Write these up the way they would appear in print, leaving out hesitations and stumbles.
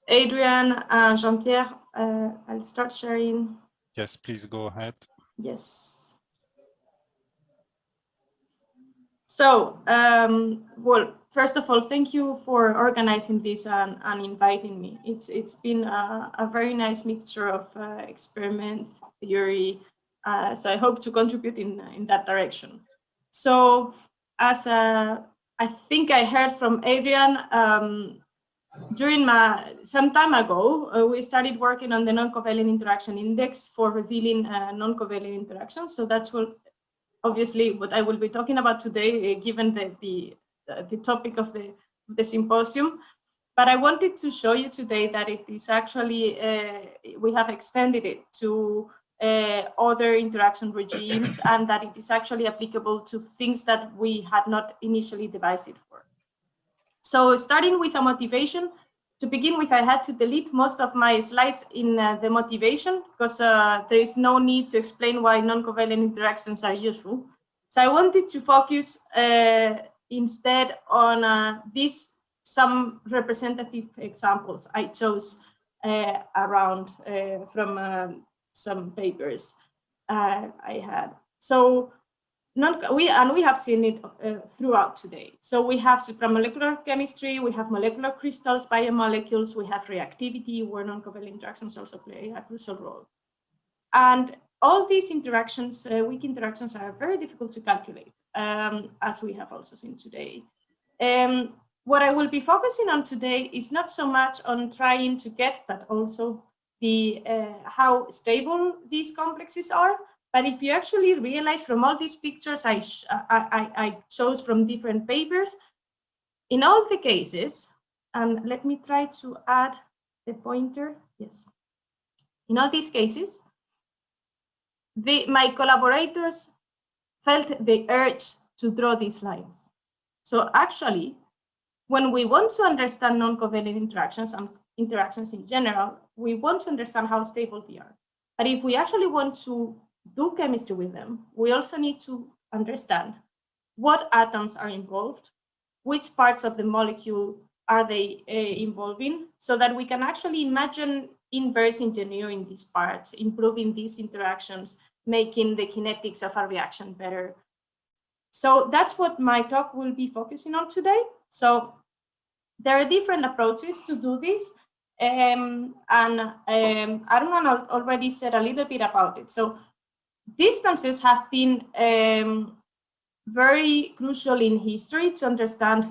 Adrian and Jean-Pierre, I'll start sharing. Yes, please go ahead. Yes. So, well, first of all, thank you for organizing this and inviting me. It's been a very nice mixture of experiment, theory. So I hope to contribute in that direction. So, as I think I heard from Adrian, during some time ago, we started working on the non-covalent interaction index for revealing non-covalent interactions. So that's what, obviously, what I will be talking about today, given the topic of the symposium. But I wanted to show you today that it is actually, we have extended it to other interaction regimes, and that it is actually applicable to things that we had not initially devised it for. So starting with a motivation, to begin with, I had to delete most of my slides in the motivation because there is no need to explain why non-covalent interactions are useful. So I wanted to focus instead on some representative examples I chose around from some papers I had. So we have seen it throughout today. So we have supramolecular chemistry, we have molecular crystals, biomolecules, we have reactivity, where non-covalent interactions also play a crucial role. And all these interactions, weak interactions, are very difficult to calculate, as we have also seen today. What I will be focusing on today is not so much on trying to get, but also the how stable these complexes are. But if you actually realize from all these pictures I chose from different papers, in all the cases, and let me try to add the pointer, yes. In all these cases, my collaborators felt the urge to draw these lines. So actually, when we want to understand non-covalent interactions and interactions in general, we want to understand how stable they are. But if we actually want to do chemistry with them, we also need to understand what atoms are involved, which parts of the molecule are they involving, so that we can actually imagine inverse engineering these parts, improving these interactions, making the kinetics of a reaction better. So that's what my talk will be focusing on today. So there are different approaches to do this. And Arnon already said a little bit about it. So distances have been very crucial in history to understand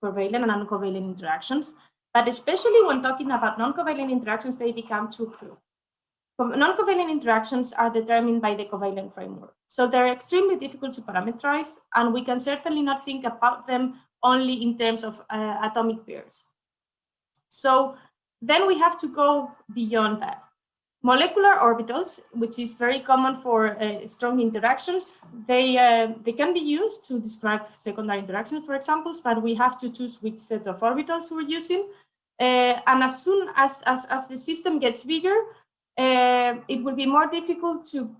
covalent and non-covalent interactions, but especially when talking about non-covalent interactions, they become too crude. Non-covalent interactions are determined by the covalent framework, so they're extremely difficult to parameterize, and we can certainly not think about them only in terms of atomic pairs. So then we have to go beyond that. Molecular orbitals, which is very common for strong interactions, they can be used to describe secondary interactions, for example, but we have to choose which set of orbitals we're using. And as soon as the system gets bigger, it will be more difficult to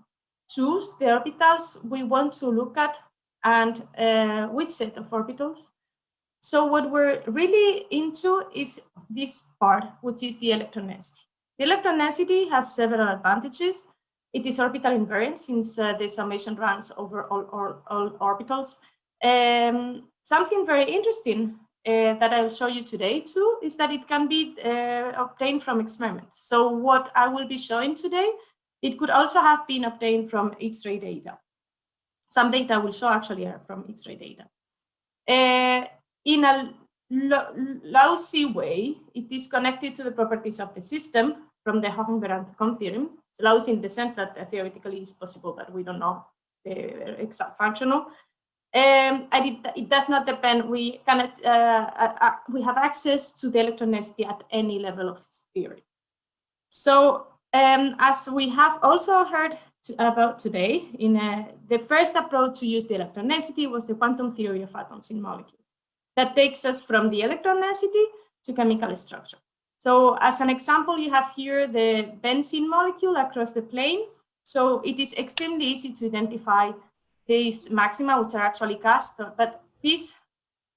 choose the orbitals we want to look at and which set of orbitals. So what we're really into is this part, which is the electron density. The electron density has several advantages. It is orbital invariant since the summation runs over all orbitals. Something very interesting that I'll show you today too is that it can be obtained from experiments. So what I will be showing today, it could also have been obtained from X-ray data. Some data I will show actually are from X-ray data. In a lousy way, it is connected to the properties of the system from the Hohenberg-Anton theorem. It's lousy in the sense that theoretically it's possible that we don't know the exact functional. And it does not depend. We cannot. We have access to the electron density at any level of theory. So as we have also heard about today, in the first approach to use the electron density was the quantum theory of atoms in molecules. That takes us from the electron density to chemical structure. So as an example, you have here the benzene molecule across the plane. So it is extremely easy to identify these maxima, which are actually cusps, but these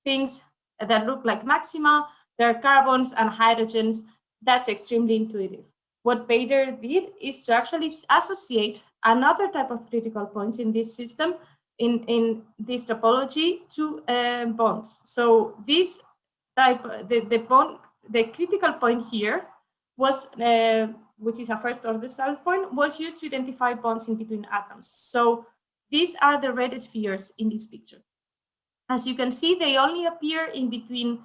things that look like maxima, they're carbons and hydrogens that's extremely intuitive. What Bader did is to actually associate another type of critical points in this system, in this topology, to bonds. So this type, the critical point here was, which is a first order style point, was used to identify bonds in between atoms. So these are the red spheres in this picture. As you can see, they only appear in between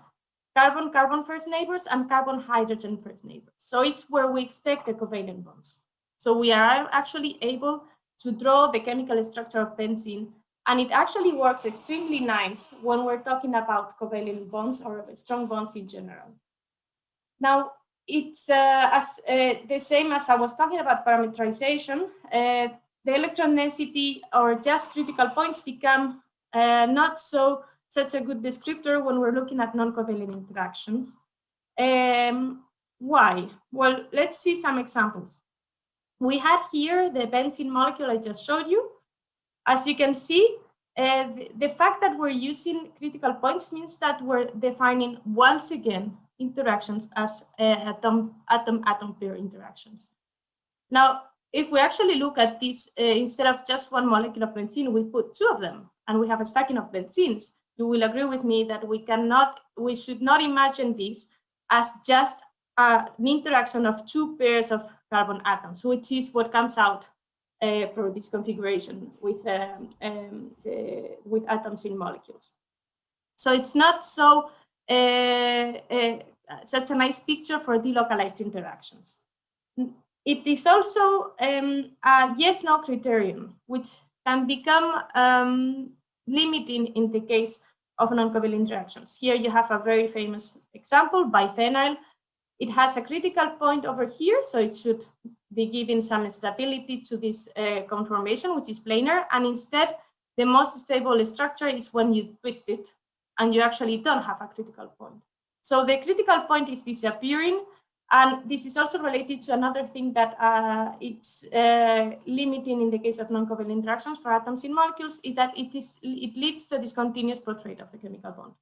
carbon-carbon first neighbors and carbon-hydrogen first neighbors. So it's where we expect the covalent bonds. So we are actually able to draw the chemical structure of benzene, and it actually works extremely nice when we're talking about covalent bonds or strong bonds in general. Now, it's the same as I was talking about parameterization. The electron density or just critical points become not such a good descriptor when we're looking at non-covalent interactions. Why? Well, let's see some examples. We had here the benzene molecule I just showed you. As you can see, the fact that we're using critical points means that we're defining once again interactions as atom-atom pair interactions. Now, if we actually look at this, instead of just one molecule of benzene, we put two of them, and we have a stacking of benzenes. You will agree with me that we should not imagine this as just an interaction of two pairs of carbon atoms, which is what comes out for this configuration with atoms in molecules. So it's not so such a nice picture for delocalized interactions. It is also a yes-no criterion, which can become limiting in the case of non-covalent interactions. Here you have a very famous example, biphenyl. It has a critical point over here, so it should be giving some stability to this conformation, which is planar, and instead the most stable structure is when you twist it and you actually don't have a critical point. So the critical point is disappearing, and this is also related to another thing that it's limiting in the case of non-covalent interactions for atoms in molecules, is that it leads to a discontinuous growth rate of the chemical bond.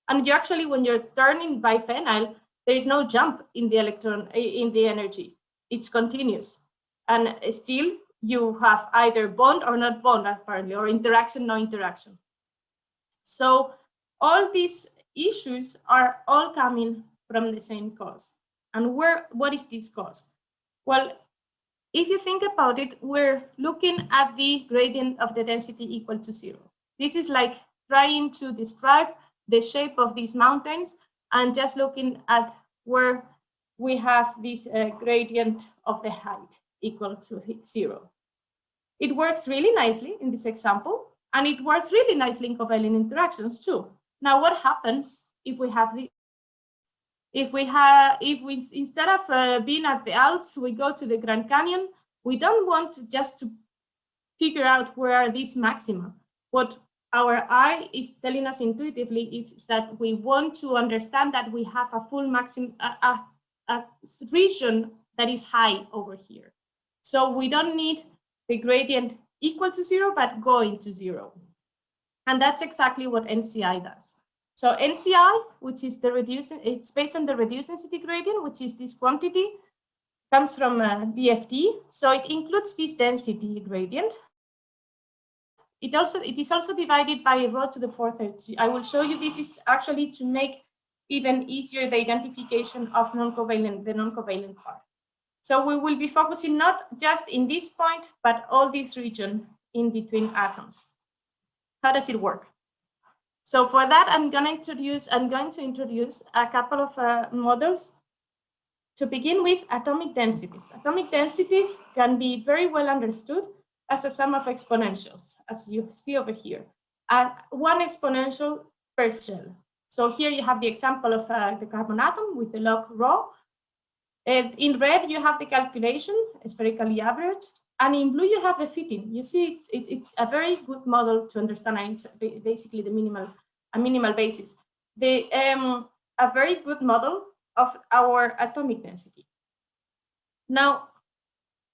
And you actually, when you're turning biphenyl, there is no jump in the electron, in the energy. It's continuous. And still, you have either bond or not bond, apparently, or interaction, no interaction. So all these issues are all coming from the same cause. And what is this cause? Well, if you think about it, we're looking at the gradient of the density equal to 0. This is like trying to describe the shape of these mountains and just looking at where we have this gradient of the height equal to 0. It works really nicely in this example, and it works really nicely in covalent interactions too. Now, what happens if we have the if we instead of being at the Alps, we go to the Grand Canyon? We don't want just to figure out where are these maxima. What our eye is telling us intuitively is that we want to understand that we have a full maximum, a region that is high over here. So we don't need the gradient equal to 0, but going to 0. And that's exactly what NCI does. So NCI, which is it's based on the reduced density gradient, which is this quantity, comes from DFT. So it includes this density gradient. It is also divided by rho to the 4/3. I will show you this is actually to make even easier the identification of the non-covalent part. So we will be focusing not just in this point, but all this region in between atoms. How does it work? So for that, I'm going to introduce a couple of models. To begin with, atomic densities. Atomic densities can be very well understood as a sum of exponentials, as you see over here. One exponential per shell. So here you have the example of the carbon atom with the log rho. In red, you have the calculation, spherically averaged, and in blue, you have the fitting. You see, it's a very good model to understand, and it's basically a minimal basis. A very good model of our atomic density. Now,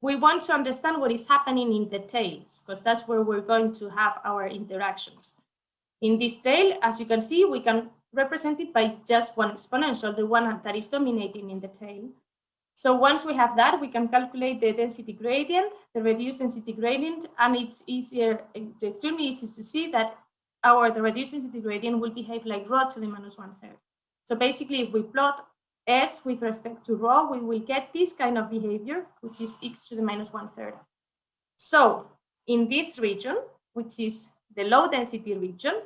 we want to understand what is happening in the tails, because that's where we're going to have our interactions. In this tail, as you can see, we can represent it by just one exponential, the one that is dominating in the tail. So once we have that, we can calculate the density gradient, the reduced density gradient, and it's extremely easy to see that the reduced density gradient will behave like rho to the minus 1/3. So basically, if we plot S with respect to rho, we will get this kind of behavior, which is x to the minus 1/3. So in this region, which is the low density region,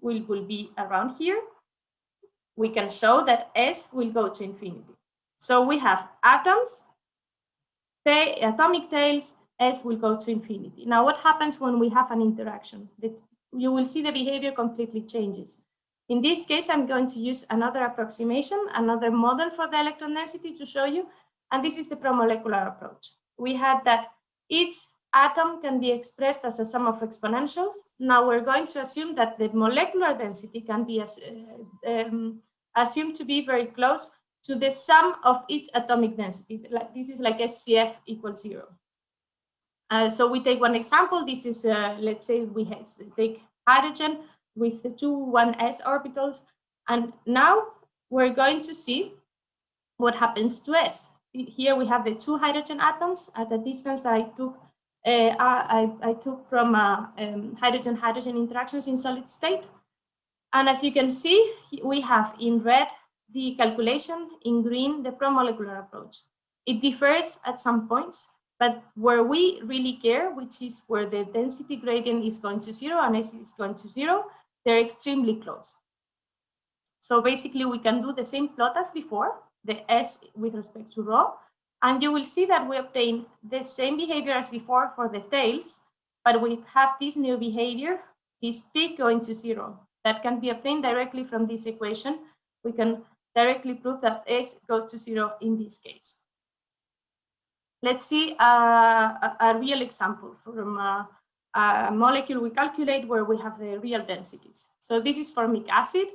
will be around here. We can show that S will go to infinity. So we have atoms, the atomic tails, S will go to infinity. Now, what happens when we have an interaction? You will see the behavior completely changes. In this case, I'm going to use another approximation, another model for the electron density to show you, and this is the promolecular approach. We had that each atom can be expressed as a sum of exponentials. Now we're going to assume that the molecular density can be assumed to be very close to the sum of each atomic density. This is like SCF equals 0. So we take one example. This is, let's say we take hydrogen with the two 1s orbitals. And now we're going to see what happens to S. Here we have the two hydrogen atoms at a distance that I took from hydrogen-hydrogen interactions in solid state. And as you can see, we have in red the calculation, in green the promolecular approach. It differs at some points, but where we really care, which is where the density gradient is going to 0 and S is going to 0, they're extremely close. So basically we can do the same plot as before, the S with respect to rho, and you will see that we obtain the same behavior as before for the tails, but we have this new behavior, this peak going to 0. That can be obtained directly from this equation. We can directly prove that S goes to 0 in this case. Let's see a real example from a molecule we calculate where we have the real densities. So this is formic acid.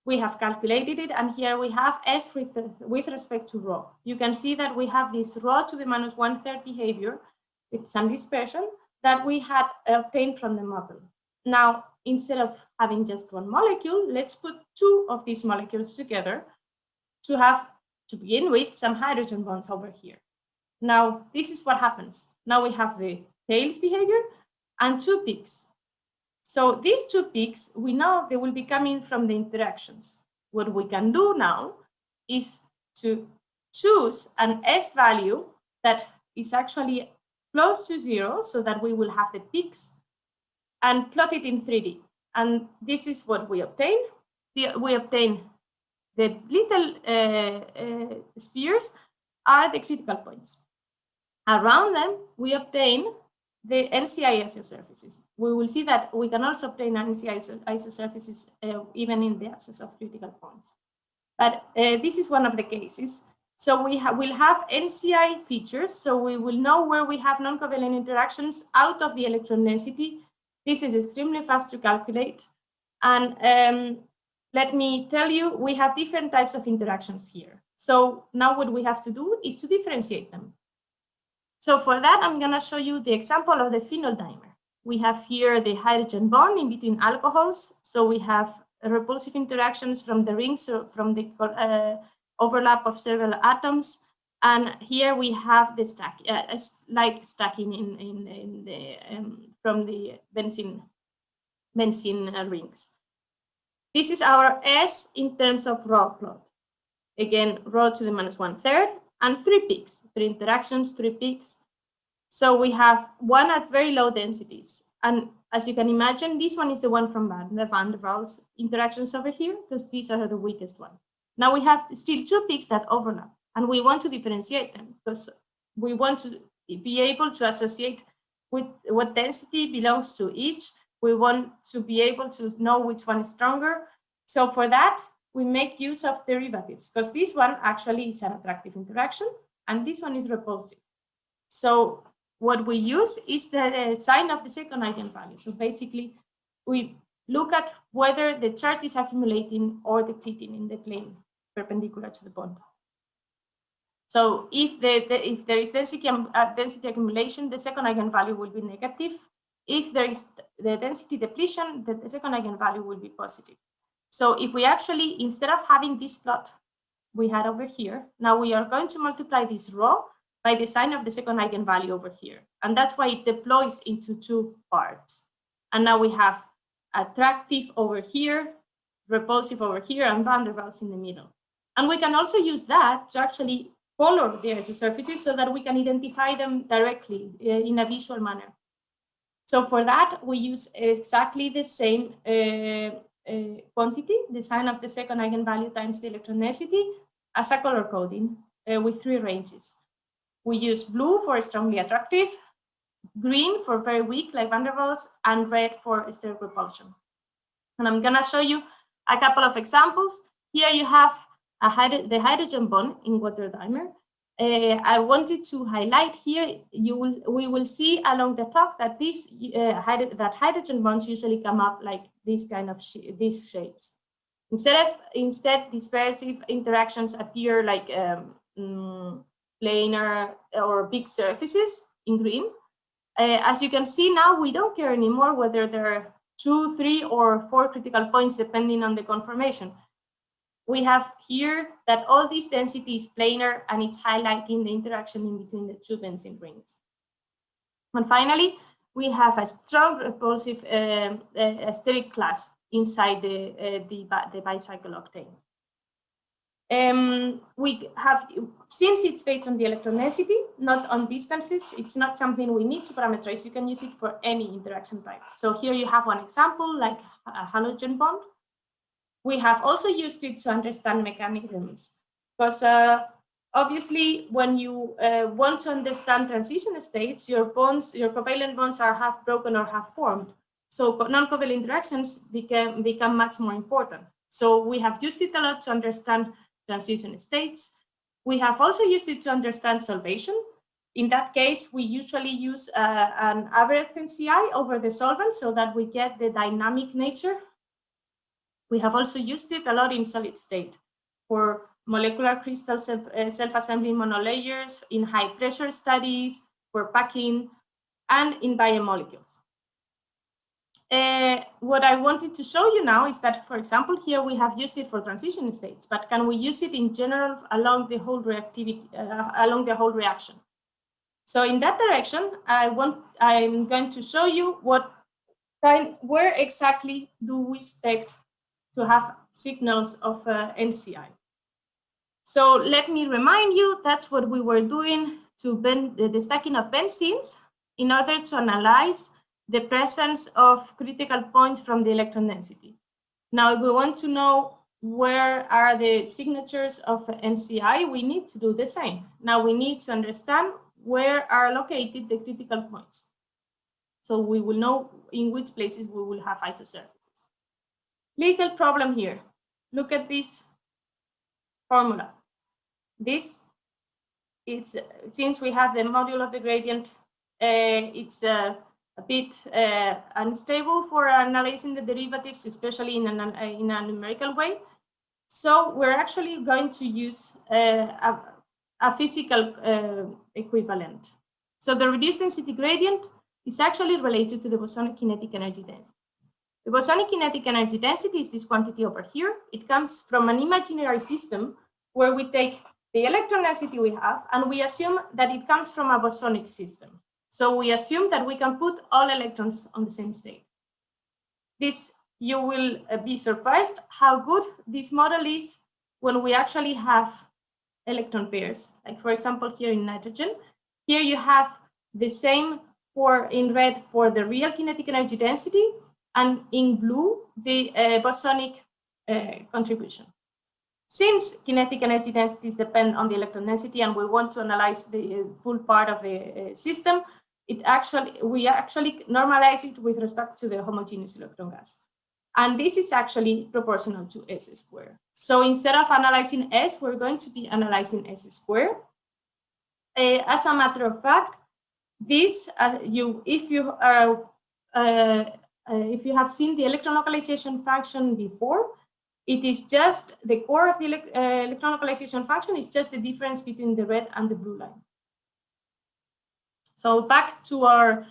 We have calculated it, and here we have S with respect to rho. You can see that we have this rho to the minus 1/3 behavior with some dispersion that we had obtained from the model. Now, instead of having just one molecule, let's put two of these molecules together to have, to begin with, some hydrogen bonds over here. Now, this is what happens. Now we have the tails behavior and two peaks. So these two peaks, we know they will be coming from the interactions. What we can do now is to choose an S value that is actually close to 0 so that we will have the peaks and plot it in 3D. And this is what we obtain. We obtain the little spheres are the critical points. Around them, we obtain the NCI isosurfaces. We will see that we can also obtain NCI isosurfaces even in the absence of critical points. But this is one of the cases. So we will have NCI features, so we will know where we have non-covalent interactions out of the electron density. This is extremely fast to calculate. And let me tell you, we have different types of interactions here. So now what we have to do is to differentiate them. So for that, I'm going to show you the example of the phenol dimer. We have here the hydrogen bond in between alcohols. So we have repulsive interactions from the rings, so from the overlap of several atoms. And here we have the stack, a slight stacking from the benzene rings. This is our S in terms of rho plot. Again, rho to the minus 1/3 and 3 peaks, 3 interactions, 3 peaks. So we have one at very low densities. And as you can imagine, this one is the one from the Van der Waals interactions over here, because these are the weakest one. Now we have still 2 peaks that overlap, and we want to differentiate them because we want to be able to associate with what density belongs to each. We want to be able to know which one is stronger. So for that, we make use of derivatives, because this one actually is an attractive interaction, and this one is repulsive. So what we use is the sign of the second eigenvalue. So basically, we look at whether the charge is accumulating or depleting in the plane perpendicular to the bond. So if there is density accumulation, the second eigenvalue will be negative. If there is the density depletion, the second eigenvalue will be positive. So if we actually, instead of having this plot, we had over here. Now we are going to multiply this row by the sign of the second eigenvalue over here. And that's why it deploys into two parts. And now we have attractive over here, repulsive over here, and van der Waals in the middle. And we can also use that to actually color the ice surfaces so that we can identify them directly in a visual manner. So for that, we use exactly the same quantity, the sign of the second eigenvalue times the electron density, as a color coding with 3 ranges. We use blue for strongly attractive, green for very weak, like van der Waals, and red for steric repulsion. And I'm gonna show you a couple of examples. Here you have the hydrogen bond in water dimer. I wanted to highlight here, we will see along the talk that that hydrogen bonds usually come up like this kind of these shapes. Instead, dispersive interactions appear like planar or big surfaces in green. As you can see now, we don't care anymore whether there are 2, 3, or 4 critical points depending on the conformation. We have here that all this density is planar, and it's highlighting the interaction in between the 2 benzene rings. And finally, we have a strong repulsive steric clash inside the bicycle octane. We have, since it's based on the electron density, not on distances, it's not something we need to parameterize. You can use it for any interaction type. So here you have one example, like a halogen bond. We have also used it to understand mechanisms, because obviously when you want to understand transition states, your covalent bonds are half broken or half formed. So non-covalent interactions become much more important. So we have used it a lot to understand transition states. We have also used it to understand solvation. In that case, we usually use an average NCI over the solvent so that we get the dynamic nature. We have also used it a lot in solid state for molecular crystal self-assembling monolayers, in high pressure studies, for packing, and in biomolecules. What I wanted to show you now is that, for example, here we have used it for transition states, but can we use it in general along the whole reactivity, along the whole reaction? So in that direction, I'm going to show you where exactly do we expect to have signals of NCI. So let me remind you, that's what we were doing to the stacking of benzenes in order to analyze the presence of critical points from the electron density. Now, if we want to know where are the signatures of NCI, we need to do the same. Now we need to understand where are located the critical points. So we will know in which places we will have isosurfaces. Little problem here. Look at this formula. Since we have the module of the gradient, it's a bit unstable for analyzing the derivatives, especially in a numerical way. So we're actually going to use a physical equivalent. So the reduced density gradient is actually related to the bosonic kinetic energy density. The bosonic kinetic energy density is this quantity over here. It comes from an imaginary system where we take the electron density we have and we assume that it comes from a bosonic system. So we assume that we can put all electrons on the same state. You will be surprised how good this model is when we actually have electron pairs. Like for example, here in nitrogen, here you have the same in red for the real kinetic energy density, and in blue, the bosonic contribution. Since kinetic energy densities depend on the electron density and we want to analyze the full part of the system, we actually normalize it with respect to the homogeneous electron gas. And this is actually proportional to S squared. So instead of analyzing S, we're going to be analyzing S squared. As a matter of fact, this, if you have seen the electron localization function before, it is just the core of the electron localization function is just the difference between the red and the blue line. So back to our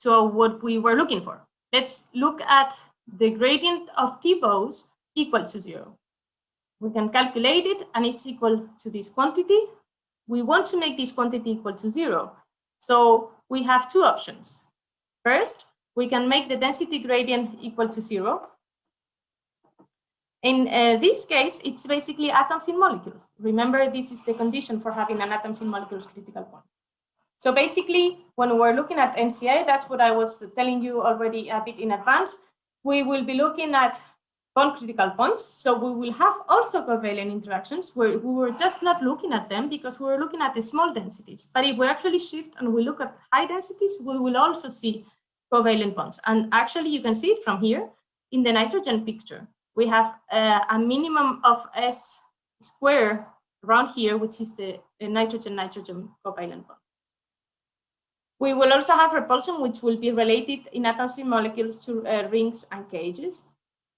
what we were looking for. Let's look at the gradient of T-bows equal to 0. We can calculate it, and it's equal to this quantity. We want to make this quantity equal to 0. So we have two options. First, we can make the density gradient equal to 0. In this case, it's basically atoms in molecules. Remember, this is the condition for having an atoms in molecules critical point. So basically, when we're looking at NCA, that's what I was telling you already a bit in advance. We will be looking at bond critical points. So we will have also covalent interactions where we were just not looking at them because we were looking at the small densities. But if we actually shift and we look at high densities, we will also see covalent bonds. And actually, you can see it from here in the nitrogen picture. We have a minimum of S square around here, which is the nitrogen-nitrogen covalent bond. We will also have repulsion, which will be related in atoms in molecules to rings and cages.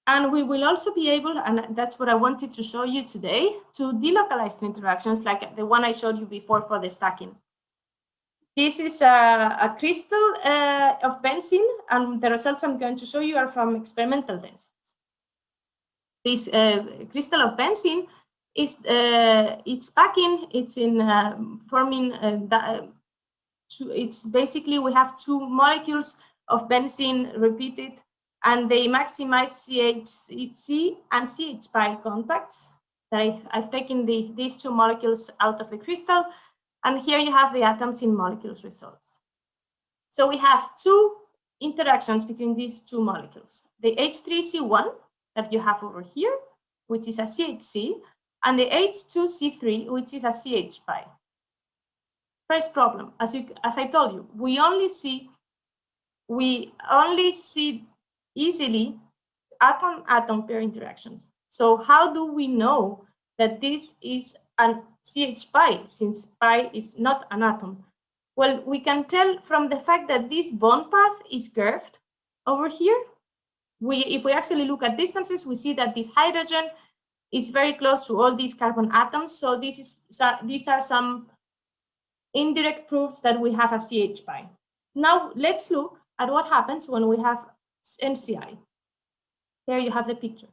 And we will also be able, and that's what I wanted to show you today, to delocalized interactions like the one I showed you before for the stacking. This is a crystal of benzene, and the results I'm going to show you are from experimental densities. This crystal of benzene is it's packing, it's in forming, it's basically we have two molecules of benzene repeated, and they maximize CHC and CH pi contacts. I've taken these two molecules out of the crystal, and here you have the atoms in molecules results. So we have two interactions between these two molecules. The H3C1 that you have over here, which is a CHC, and the H2C3, which is a CH pi. First problem, as I told you, we only see easily atom-atom pair interactions. So how do we know that this is an CH pi, since pi is not an atom? Well, we can tell from the fact that this bond path is curved over here. If we actually look at distances, we see that this hydrogen is very close to all these carbon atoms. So these are some indirect proofs that we have a CH pi. Now let's look at what happens when we have NCI. Here you have the picture.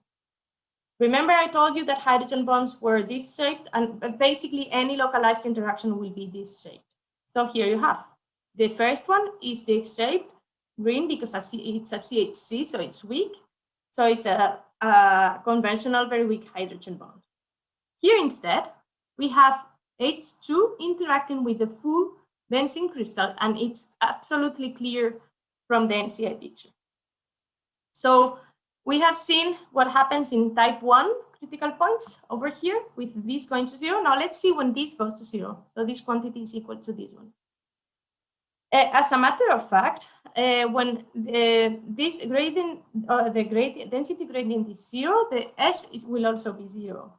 Remember I told you that hydrogen bonds were this shaped, and basically any localized interaction will be this shaped. So here you have. The first one is the shaped green because it's a CHC, so it's weak. So it's a conventional, very weak hydrogen bond. Here instead, we have H2 interacting with the full benzene crystal, and it's absolutely clear from the NCI picture. So we have seen what happens in type 1 critical points over here with this going to 0. Now let's see when this goes to 0. So this quantity is equal to this one. As a matter of fact, when this gradient, the density gradient is 0, the S will also be 0.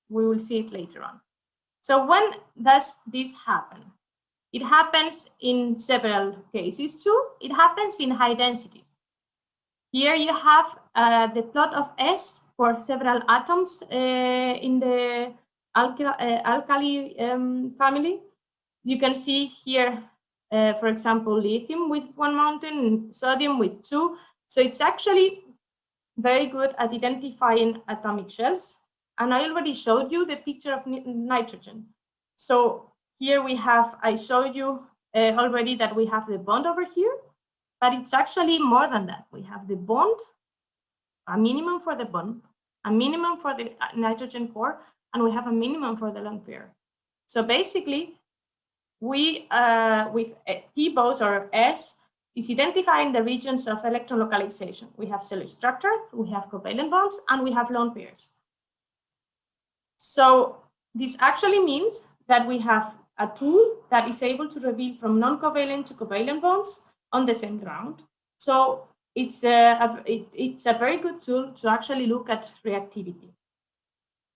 We will see it later on. So when does this happen? It happens in several cases too. It happens in high densities. Here you have the plot of S for several atoms in the alkali family. You can see here, for example, lithium with 1 mountain, sodium with 2. So it's actually very good at identifying atomic shells. And I already showed you the picture of nitrogen. So here we have, I showed you already that we have the bond over here, but it's actually more than that. We have the bond, a minimum for the bond, a minimum for the nitrogen core, and we have a minimum for the lone pair. So basically, we, with T-bows or S, is identifying the regions of electron localization. We have cellular structure, we have covalent bonds, and we have lone pairs. So this actually means that we have a tool that is able to reveal from non-covalent to covalent bonds on the same ground. So it's a very good tool to actually look at reactivity.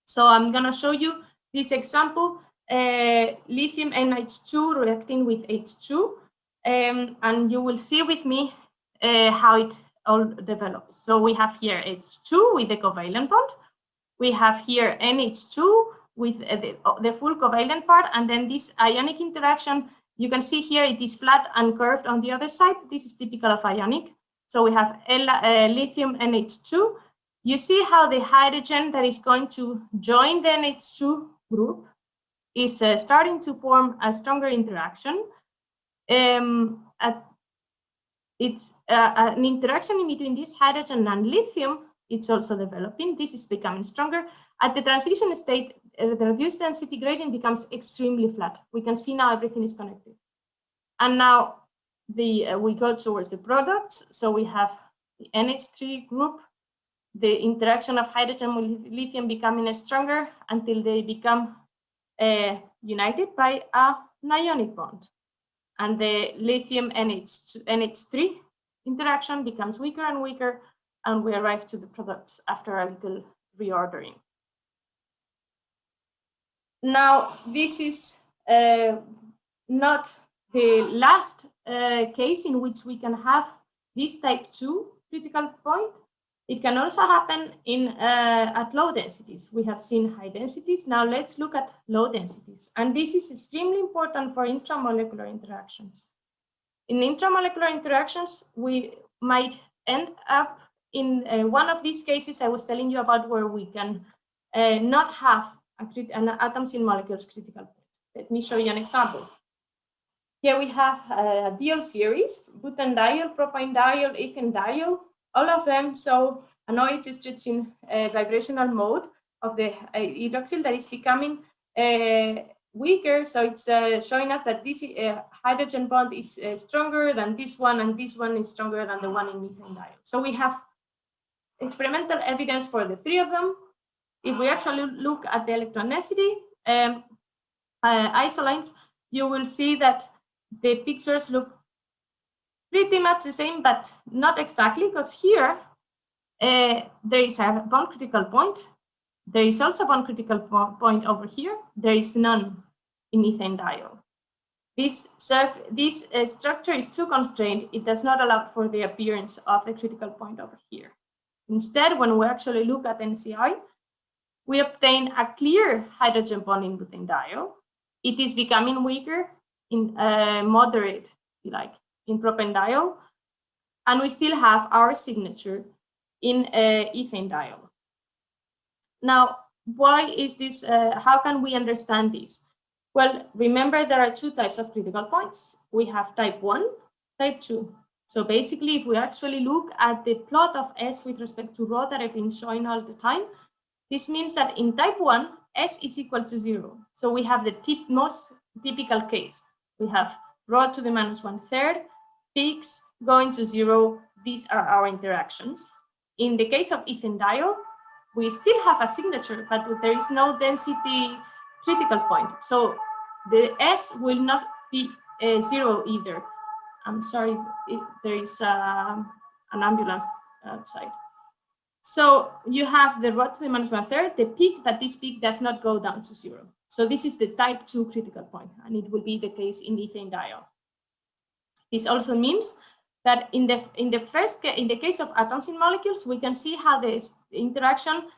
So I'm going to show you this example, lithium NH2 reacting with H2, and you will see with me how it all develops. So we have here H2 with the covalent bond. We have here NH2 with the full covalent part, and then this ionic interaction, you can see here it is flat and curved on the other side. This is typical of ionic. So we have lithium NH2. you see how the hydrogen that is going to join the NH2 group is starting to form a stronger interaction. It's an interaction in between this hydrogen and lithium. It's also developing. This is becoming stronger. At the transition state, the reduced density gradient becomes extremely flat. We can see now everything is connected. And now we go towards the products. So we have the NH3 group, the interaction of hydrogen with lithium becoming stronger until they become united by an ionic bond. And the lithium NH3 interaction becomes weaker and weaker, and we arrive to the products after a little reordering. Now, this is not the last case in which we can have this type 2 critical point. It can also happen at low densities. We have seen high densities. Now let's look at low densities. And this is extremely important for intramolecular interactions. In intramolecular interactions, we might end up in one of these cases I was telling you about, where we can not have an atoms in molecules critical point. Let me show you an example. Here we have a diol series, butanediol, propanediol, ethanediol. All of them show an OH stretching vibrational mode of the hydroxyl that is becoming weaker. So it's showing us that this hydrogen bond is stronger than this one, and this one is stronger than the one in ethanediol. So we have experimental evidence for the 3 of them. If we actually look at the electronicity isolines, you will see that the pictures look pretty much the same, but not exactly, because here there is a bond critical point. There is also a bond critical point over here. There is none in ethanediol. This structure is too constrained. It does not allow for the appearance of the critical point over here. Instead, when we actually look at NCI, we obtain a clear hydrogen bond in butanediol. It is becoming weaker in moderate, like, in propanediol, and we still have our signature in ethanediol. Now, why is this? How can we understand this? Well, remember there are 2 types of critical points. We have type 1, type 2. So basically, if we actually look at the plot of S with respect to rho that I've been showing all the time, this means that in type 1, S is equal to 0. So we have the most typical case. We have rho to the -1/3, peaks going to 0. These are our interactions. In the case of ethanediol, we still have a signature, but there is no density critical point. So the S will not be 0 either. I'm sorry, there is an ambulance outside. So you have the rho to the -1/3, the peak, but this peak does not go down to 0. So this is the type 2 critical point, and it will be the case in ethanediol. This also means that in the case of atoms in molecules, we can see how the interaction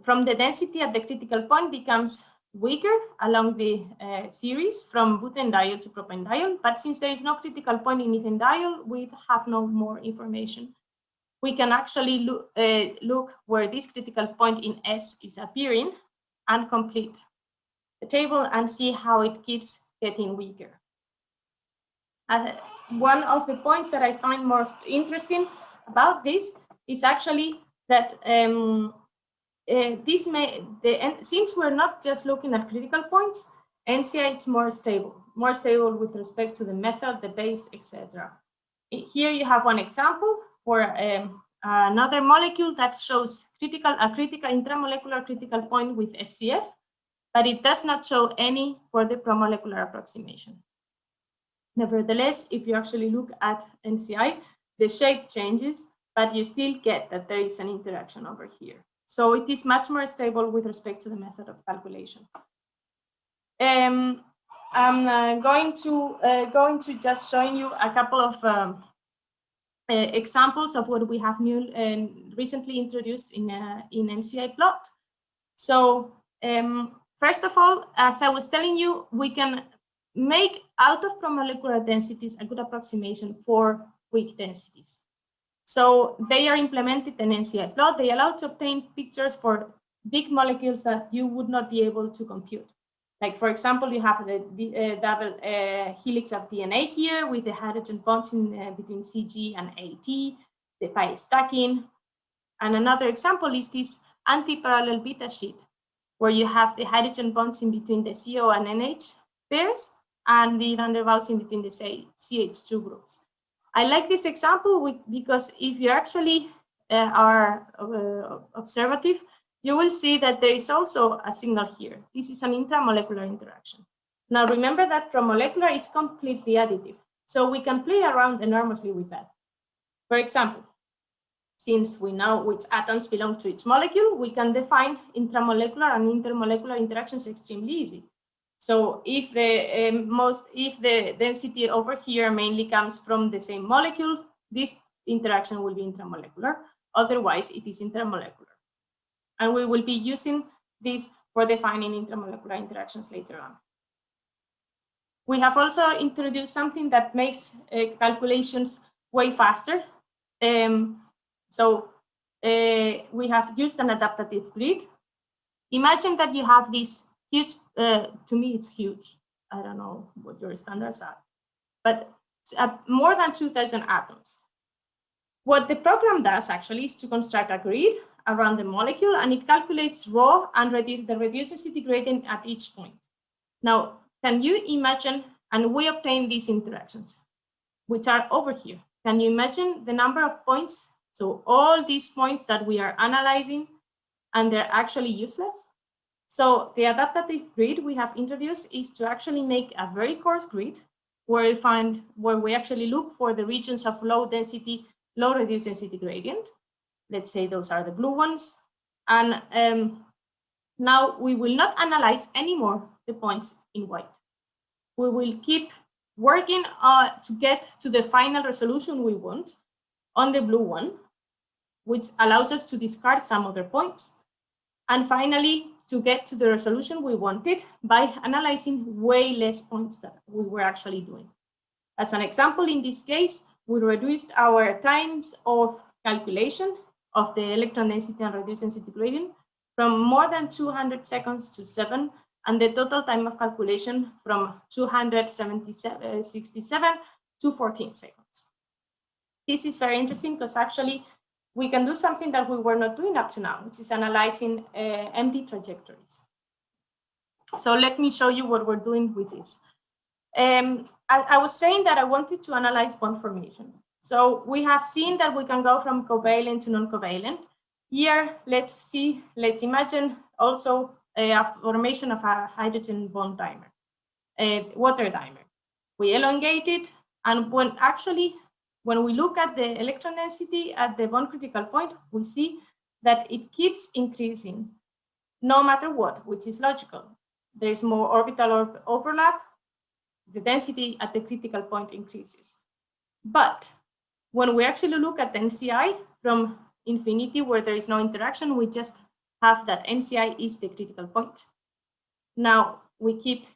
from the density at the critical point becomes weaker along the series from butanediol to propanediol. But since there is no critical point in ethanediol, we have no more information. We can actually look where this critical point in S is appearing and complete the table and see how it keeps getting weaker. One of the points that I find most interesting about this is actually that since we're not just looking at critical points, NCI is more stable with respect to the method, the base, etc. Here you have one example for another molecule that shows a critical intramolecular critical point with SCF, but it does not show any for the promolecular approximation. Nevertheless, if you actually look at NCI, the shape changes, but you still get that there is an interaction over here. So it is much more stable with respect to the method of calculation. I'm going to just show you a couple of examples of what we have recently introduced in NCI plot. So first of all, as I was telling you, we can make out of promolecular densities a good approximation for weak densities. So they are implemented in NCI plot. They allow to obtain pictures for big molecules that you would not be able to compute. Like, for example, you have the double helix of DNA here with the hydrogen bonds in, between CG and AT, the pi stacking. And another example is this anti-parallel beta sheet, where you have the hydrogen bonds in between the CO and NH pairs and the van der Waals in between the CH2 groups. I like this example because if you actually are observative, you will see that there is also a signal here. This is an intramolecular interaction. Now remember that promolecular is completely additive, so we can play around enormously with that. For example, since we know which atoms belong to each molecule, we can define intramolecular and intermolecular interactions extremely easy. So if the density over here mainly comes from the same molecule, this interaction will be intramolecular. Otherwise, it is intermolecular. And we will be using this for defining intramolecular interactions later on. We have also introduced something that makes calculations way faster. We have used an adaptive grid. Imagine that you have this huge, to me it's huge, I don't know what your standards are, but more than 2,000 atoms. What the program does actually is to construct a grid around the molecule, and it calculates rho and the reduced density gradient at each point. Now, can you imagine, and we obtain these interactions, which are over here. Can you imagine the number of points? So all these points that we are analyzing, and they're actually useless. So the adaptive grid we have introduced is to actually make a very coarse grid where we actually look for the regions of low density, low reduced density gradient. Let's say those are the blue ones. And now we will not analyze anymore the points in white. We will keep working to get to the final resolution we want on the blue one, which allows us to discard some other points. And finally, to get to the resolution we wanted by analyzing way less points that we were actually doing. As an example, in this case, we reduced our times of calculation of the electron density and reduced density gradient from more than 200 seconds to 7, and the total time of calculation from 267 to 14 seconds. This is very interesting because actually we can do something that we were not doing up to now, which is analyzing empty trajectories. So let me show you what we're doing with this. I was saying that I wanted to analyze bond formation. So we have seen that we can go from covalent to non-covalent. Here, let's imagine also a formation of a hydrogen bond dimer, a water dimer. We elongate it, and when we look at the electron density at the bond critical point, we see that it keeps increasing no matter what, which is logical. There is more orbital overlap, the density at the critical point increases. But when we actually look at NCI from infinity, where there is no interaction, we just have that NCI is the critical point. Now we keep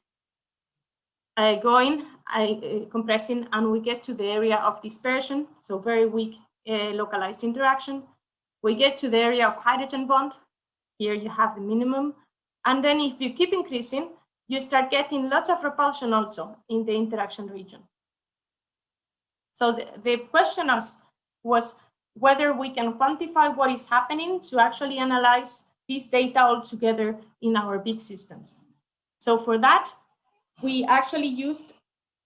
compressing, and we get to the area of dispersion, so very weak localized interaction. We get to the area of hydrogen bond. Here you have the minimum. And then if you keep increasing, you start getting lots of repulsion also in the interaction region. So the question was whether we can quantify what is happening to actually analyze this data all together in our big systems. So for that, we actually used,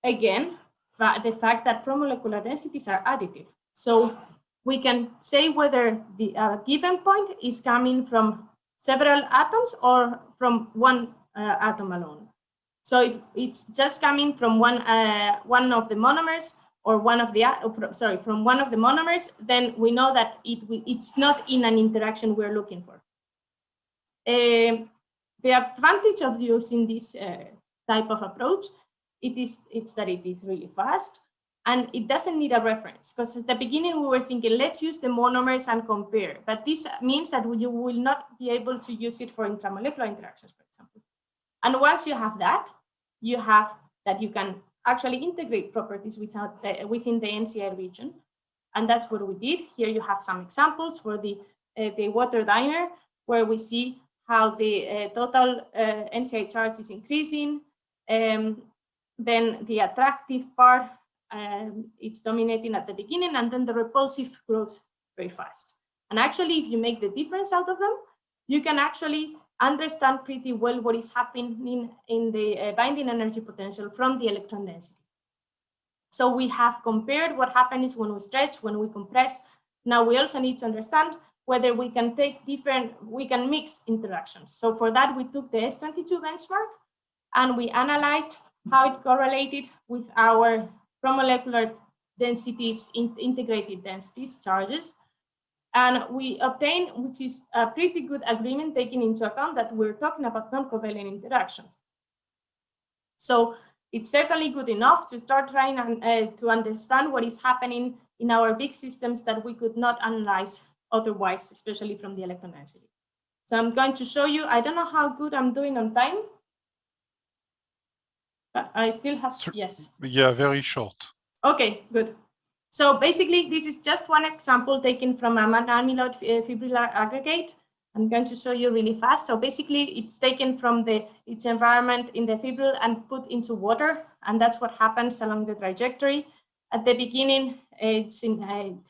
again, the fact that promolecular densities are additive. So we can say whether the given point is coming from several atoms or from one atom alone. So if it's just coming from one of the monomers or from one of the monomers, then we know that it's not in an interaction we're looking for. The advantage of using this type of approach, it's that it is really fast and it doesn't need a reference, because at the beginning we were thinking, let's use the monomers and compare, but this means that you will not be able to use it for intramolecular interactions, for example. And once you have that, you can actually integrate properties within the NCI region. And that's what we did. Here you have some examples for the water diner, where we see how the total NCI charge is increasing. Then the attractive part it's dominating at the beginning, and then the repulsive grows very fast. And actually, if you make the difference out of them, you can actually understand pretty well what is happening in the binding energy potential from the electron density. So we have compared what happens when we stretch, when we compress. Now we also need to understand whether we can take we can mix interactions. So for that, we took the S22 benchmark and we analyzed how it correlated with our promolecular densities, integrated densities, charges. And we obtained, which is a pretty good agreement, taking into account that we're talking about non-covalent interactions. So it's certainly good enough to start trying to understand what is happening in our big systems that we could not analyze otherwise, especially from the electron density. So I'm going to show you, I don't know how good I'm doing on time. But I still have, yes. Yeah, very short. Okay, good. So basically, this is just one example taken from a amyloid fibrillar aggregate. I'm going to show you really fast. So basically, it's taken from its environment in the fibril and put into water, and that's what happens along the trajectory. At the beginning, it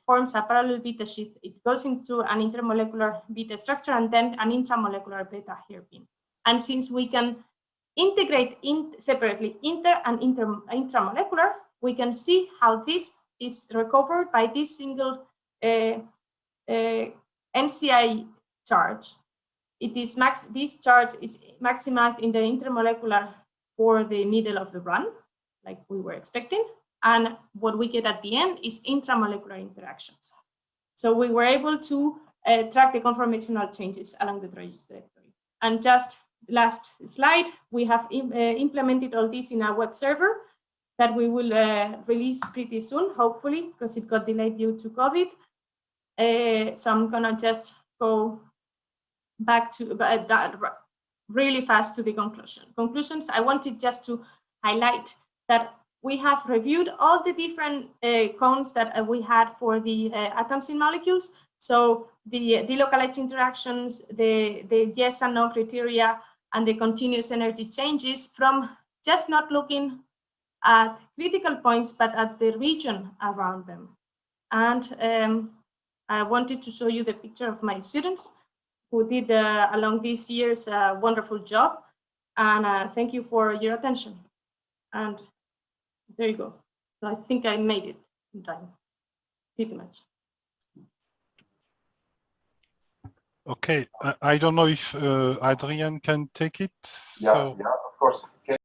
forms a parallel beta sheet. It goes into an intermolecular beta structure and then an intramolecular beta hairpin. And since we can integrate separately inter and intramolecular, we can see how this is recovered by this single NCI charge. This charge is maximized in the intermolecular for the middle of the run, like we were expecting. And what we get at the end is intramolecular interactions. So we were able to track the conformational changes along the trajectory. And just last slide, we have implemented all this in a web server that we will release pretty soon, hopefully, because it got delayed due to COVID. So I'm gonna just go back to that really fast to the conclusions. I wanted just to highlight that we have reviewed all the different cones that we had for the atoms in molecules. So the delocalized interactions, the yes and no criteria, and the continuous energy changes from just not looking at critical points, but at the region around them. And I wanted to show you the picture of my students who did along these years a wonderful job. And thank you for your attention. And there you go. So I think I made it in time, pretty much. Okay, I don't know if Adrian can take it. Yeah, so... yeah, of course.